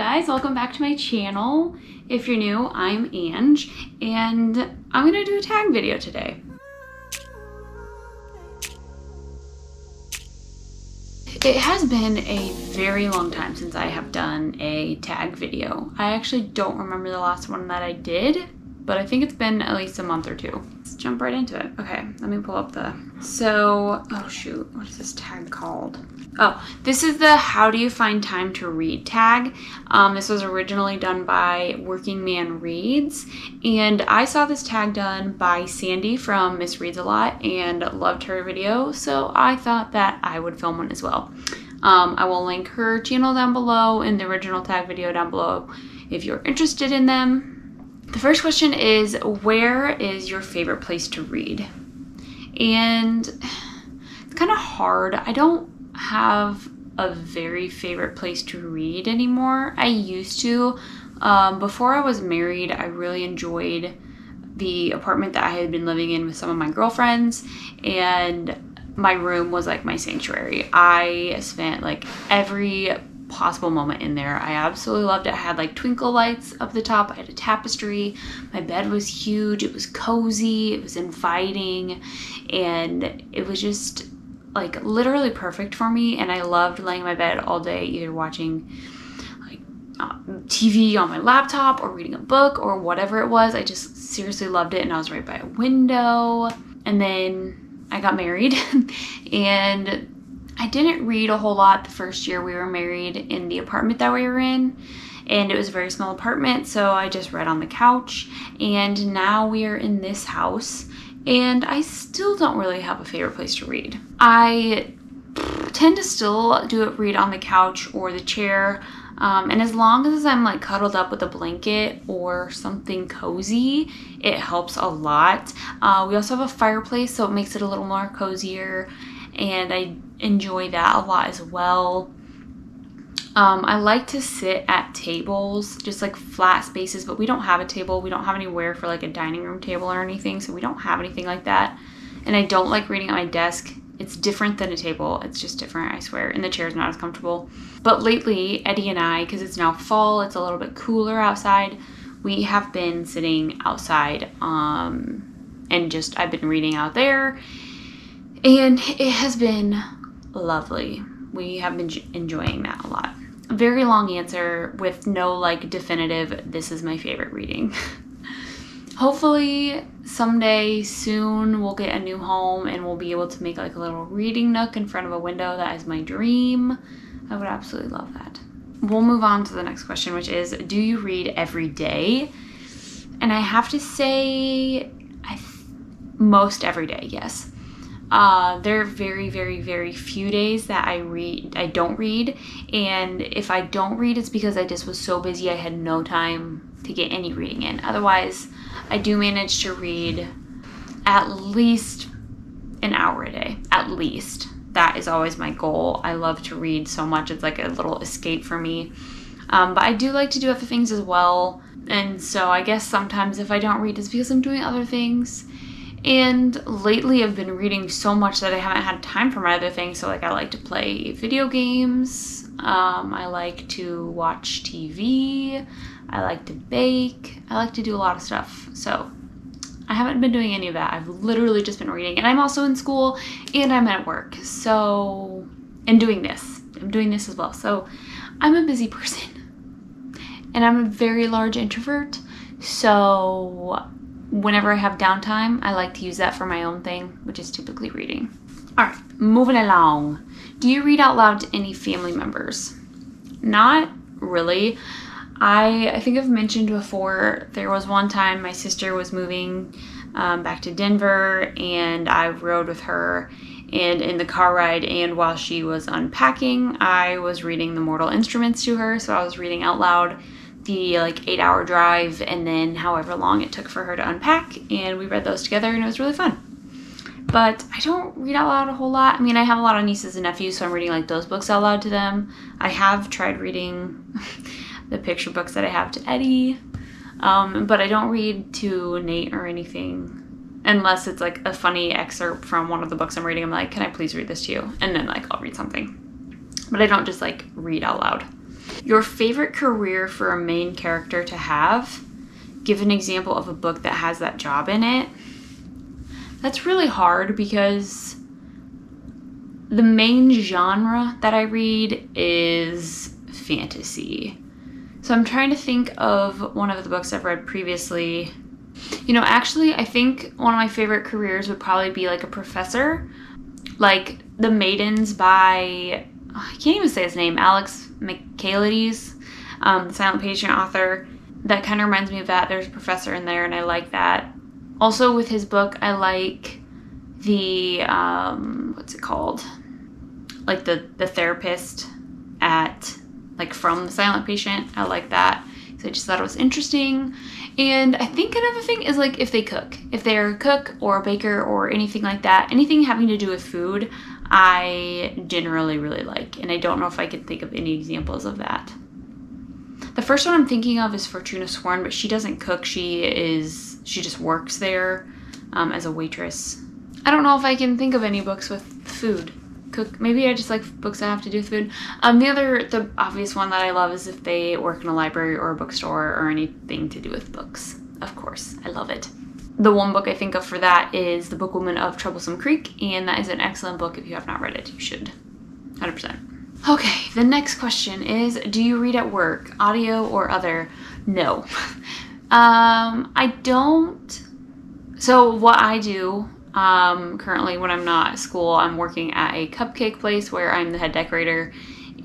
guys, welcome back to my channel. If you're new, I'm Ange, and I'm gonna do a tag video today. It has been a very long time since I have done a tag video. I actually don't remember the last one that I did, but I think it's been at least a month or two. Let's jump right into it. Okay, let me pull up oh shoot, what is this tag called? Oh, this is the How Do You Find Time to Read tag. This was originally done by MsReads, and I saw this tag done by Sandy from MsReads a lot and loved her video, so I thought that I would film one as well. I will link her channel down below and the original tag video down below if you're interested in them. The first question is, where is your favorite place to read? And it's kind of hard. I don't have a very favorite place to read anymore. I used to. Before I was married, I really enjoyed the apartment that I had been living in with some of my girlfriends, and my room was like my sanctuary. I spent like every possible moment in there. I absolutely loved it. I had like twinkle lights up the top. I had a tapestry. My bed was huge. It was cozy. It was inviting, and it was just like literally perfect for me. And I loved laying in my bed all day, either watching like TV on my laptop or reading a book or whatever it was. I just seriously loved it, and I was right by a window. And then I got married and I didn't read a whole lot the first year we were married in the apartment that we were in, and it was a very small apartment, so I just read on the couch. And now we are in this house, and I still don't really have a favorite place to read. I tend to still read on the couch or the chair, and as long as I'm like cuddled up with a blanket or something cozy, it helps a lot. We also have a fireplace, so it makes it a little more cozier, and I enjoy that a lot as well. I like to sit at tables, just like flat spaces, but we don't have a table. We don't have anywhere for like a dining room table or anything, so we don't have anything like that. And I don't like reading at my desk. It's different than a table. It's just different, I swear, and the chair's not as comfortable. But lately, Eddie and I, because it's now fall, it's a little bit cooler outside, we have been sitting outside, and just I've been reading out there, and it has been lovely. We have been enjoying that a lot. A very long answer with no like definitive, this is my favorite reading. Hopefully someday soon we'll get a new home and we'll be able to make like a little reading nook in front of a window. That is my dream. I would absolutely love that. We'll move on to the next question, which is, do you read every day? And I have to say, most every day, yes. There are very, very, very few days that I don't read, and if I don't read, it's because I just was so busy I had no time to get any reading in. Otherwise, I do manage to read at least an hour a day, at least. That is always my goal. I love to read so much. It's like a little escape for me. But I do like to do other things as well, and so I guess sometimes if I don't read, it's because I'm doing other things. And lately I've been reading so much that I haven't had time for my other things. So like I like to play video games. I like to watch TV. I like to bake. I like to do a lot of stuff. So I haven't been doing any of that. I've literally just been reading. And I'm also in school and I'm at work. So, and doing this. I'm doing this as well. So I'm a busy person. And I'm a very large introvert. So whenever I have downtime, I like to use that for my own thing, which is typically reading. All right, moving along. Do you read out loud to any family members? Not really. I think I've mentioned before, there was one time my sister was moving back to Denver, and I rode with her, and in the car ride and while she was unpacking, I was reading the Mortal Instruments to her, so I was reading out loud the like 8-hour drive and then however long it took for her to unpack, and we read those together, and it was really fun. But I don't read out loud a whole lot. I mean, I have a lot of nieces and nephews, so I'm reading like those books out loud to them. I have tried reading the picture books that I have to Eddie, but I don't read to Nate or anything unless it's like a funny excerpt from one of the books I'm reading. I'm like, can I please read this to you? And then like I'll read something, but I don't just like read out loud. Your favorite career for a main character to have? Give an example of a book that has that job in it. That's really hard because the main genre that I read is fantasy. So I'm trying to think of one of the books I've read previously. Actually, I think one of my favorite careers would probably be like a professor. Like The Maidens by, I can't even say his name, Alex Michaelides, the Silent Patient author. That kind of reminds me of that. There's a professor in there and I like that. Also with his book, I like the, what's it called? Like the therapist at, like from The Silent Patient. I like that. So I just thought it was interesting. And I think another thing is like if they cook. If they're a cook or a baker or anything like that, anything having to do with food, I generally really like. And I don't know if I could think of any examples of that. The first one I'm thinking of is Fortuna Sworn, but she doesn't cook. She just works there as a waitress. I don't know if I can think of any books with food. Maybe I just like books that have to do with food. The obvious one that I love is if they work in a library or a bookstore or anything to do with books. Of course, I love it. The one book I think of for that is The Bookwoman of Troublesome Creek, and that is an excellent book. If you have not read it, you should. 100%. Okay, the next question is, do you read at work, audio or other? No. I don't. So what I do currently when I'm not at school, I'm working at a cupcake place where I'm the head decorator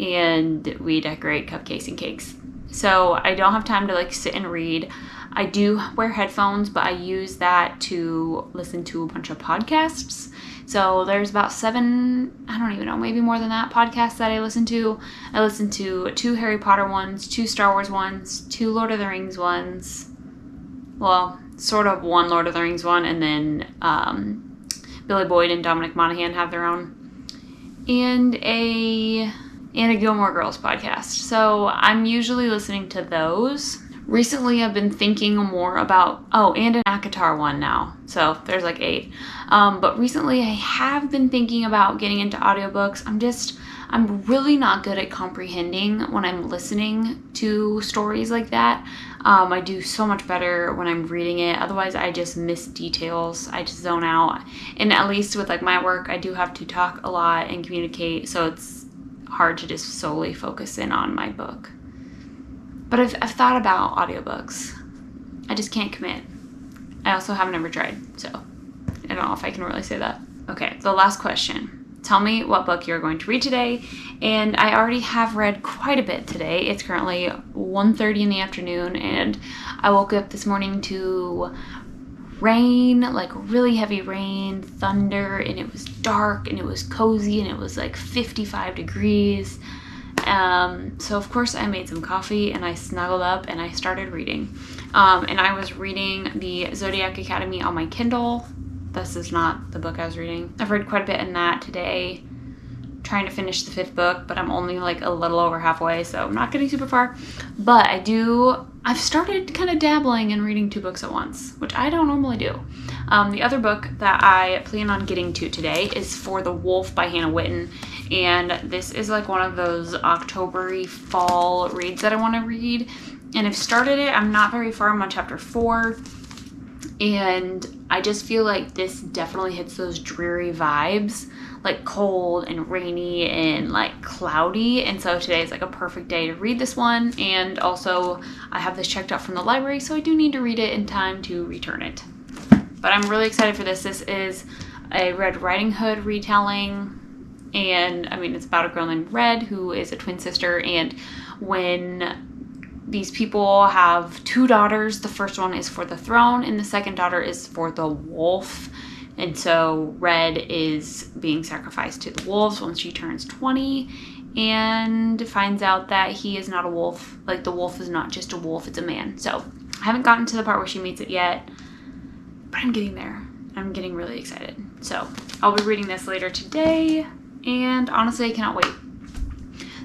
and we decorate cupcakes and cakes. So I don't have time to like sit and read. I do wear headphones, but I use that to listen to a bunch of podcasts. So there's about 7, I don't even know, maybe more than that, podcasts that I listen to. I listen to 2 Harry Potter ones, 2 Star Wars ones, 2 Lord of the Rings ones. Well, sort of 1 Lord of the Rings one, and then Billy Boyd and Dominic Monaghan have their own. And a Gilmore Girls podcast. So I'm usually listening to those. Recently, I've been thinking more about, and an ACOTAR one now. So there's like 8. But recently, I have been thinking about getting into audiobooks. I'm really not good at comprehending when I'm listening to stories like that. I do so much better when I'm reading it. Otherwise, I just miss details. I just zone out. And at least with like my work, I do have to talk a lot and communicate. So it's hard to just solely focus in on my book. But I've thought about audiobooks. I just can't commit. I also have never tried, so I don't know if I can really say that. Okay, the last question. Tell me what book you're going to read today. And I already have read quite a bit today. It's currently 1:30 in the afternoon, and I woke up this morning to rain, like really heavy rain, thunder, and it was dark, and it was cozy, and it was like 55 degrees. So of course I made some coffee and I snuggled up and I started reading. And I was reading the Zodiac Academy on my Kindle. This is not the book I was reading. I've read quite a bit in that today. Trying to finish the 5th book, but I'm only like a little over halfway, so I'm not getting super far. But I've started kind of dabbling in reading 2 books at once, which I don't normally do. The other book that I plan on getting to today is For the Wolf by Hannah Whitten. And this is like one of those October-y fall reads that I want to read. And I've started it. I'm not very far. I'm on chapter 4. And I just feel like this definitely hits those dreary vibes, like cold and rainy and like cloudy. And so today is like a perfect day to read this one. And also I have this checked out from the library, so I do need to read it in time to return it. But I'm really excited for this. This is a Red Riding Hood retelling. And I mean, it's about a girl named Red who is a twin sister. And when these people have 2 daughters, the first one is for the throne and the second daughter is for the wolf. And so Red is being sacrificed to the wolves once she turns 20 and finds out that he is not a wolf. Like the wolf is not just a wolf, it's a man. So I haven't gotten to the part where she meets it yet, but I'm getting there. I'm getting really excited. So I'll be reading this later today. And honestly, I cannot wait.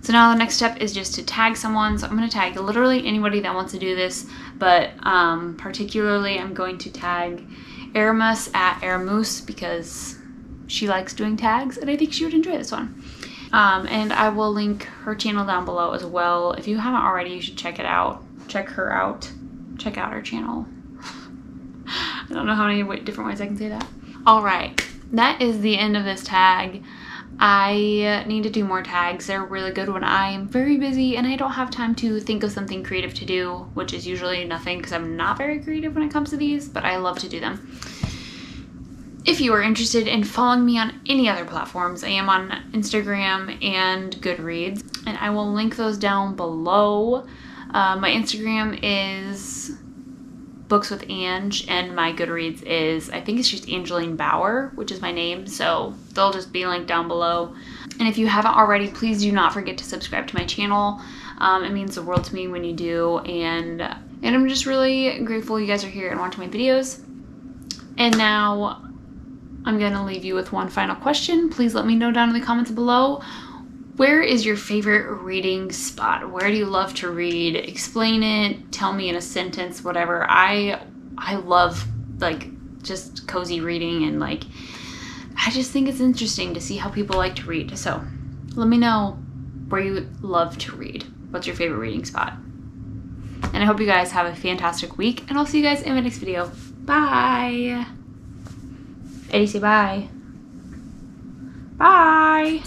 So now the next step is just to tag someone. So I'm going to tag literally anybody that wants to do this. But particularly, I'm going to tag Aramoose at Aramoose because she likes doing tags. And I think she would enjoy this one. And I will link her channel down below as well. If you haven't already, you should check it out. Check her out. Check out her channel. I don't know how many different ways I can say that. All right, that is the end of this tag. I need to do more tags. They're really good when I am very busy and I don't have time to think of something creative to do, which is usually nothing because I'm not very creative when it comes to these, but I love to do them. If you are interested in following me on any other platforms, I am on Instagram and Goodreads, and I will link those down below. My Instagram is Books with Ange, and my Goodreads is, I think it's just Angeline Bauer, which is my name, so they'll just be linked down below. And if you haven't already, please do not forget to subscribe to my channel. It means the world to me when you do, and I'm just really grateful you guys are here and watching my videos. And now I'm gonna leave you with one final question. Please let me know down in the comments below. Where is your favorite reading spot? Where do you love to read? Explain it, tell me in a sentence, whatever. I love like just cozy reading, and like I just think it's interesting to see how people like to read. So let me know where you love to read. What's your favorite reading spot? And I hope you guys have a fantastic week, and I'll see you guys in my next video. Bye. Eddie, say bye. Bye.